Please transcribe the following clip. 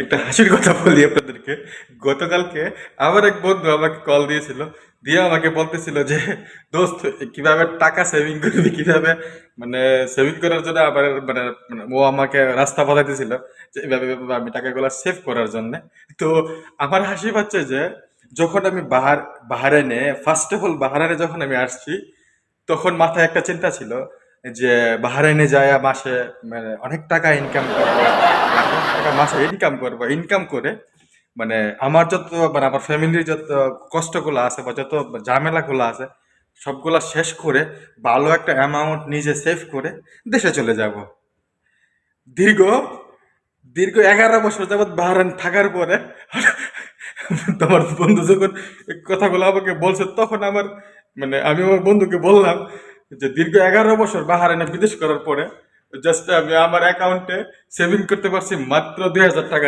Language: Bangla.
একটা হাসির কথা বলি আপনাদেরকে। গতকালকে আমার এক বন্ধু আমাকে কল দিয়েছিল, দিয়ে আমাকে বলতেছিল যে দোস্ত, কিভাবে টাকা সেভিং করবি, কিভাবে মানে সেভিং করার জন্য আবার মানে ও আমাকে রাস্তা বলাইতেছিল যে এভাবে এভাবে আমি টাকাগুলো সেভ করার জন্য। তো আমার হাসি পাচ্ছে যে যখন আমি বাহারাইনে ফার্স্ট অফ অল বাহারাইনে যখন আমি আসছি, তখন মাথায় একটা চিন্তা ছিল যে বাহারাইনে যায় মাসে মানে অনেক টাকা ইনকাম করব, লাখ লাখ টাকা মাসে ইনকাম করব, ইনকাম করে মানে আমার যত মানে আমার ফ্যামিলির যত কষ্টগুলো আছে বা যত ঝামেলাগুলো আছে সবগুলা শেষ করে ভালো একটা অ্যামাউন্ট নিজে সেভ করে দেশে চলে যাব। দীর্ঘ দীর্ঘ 11 বছর যাবৎ বাহারাইন থাকার পরে তোমার বন্ধু যখন এই কথাগুলো আমাকে বলছে, তখন আমার মানে আমি আমার বন্ধুকে বললাম যে দীর্ঘ 11 বছর বাহারাইনে বিদেশ করার পরে জাস্ট আমি আমার অ্যাকাউন্টে সেভিং করতে পারছি মাত্র 2000 টাকা।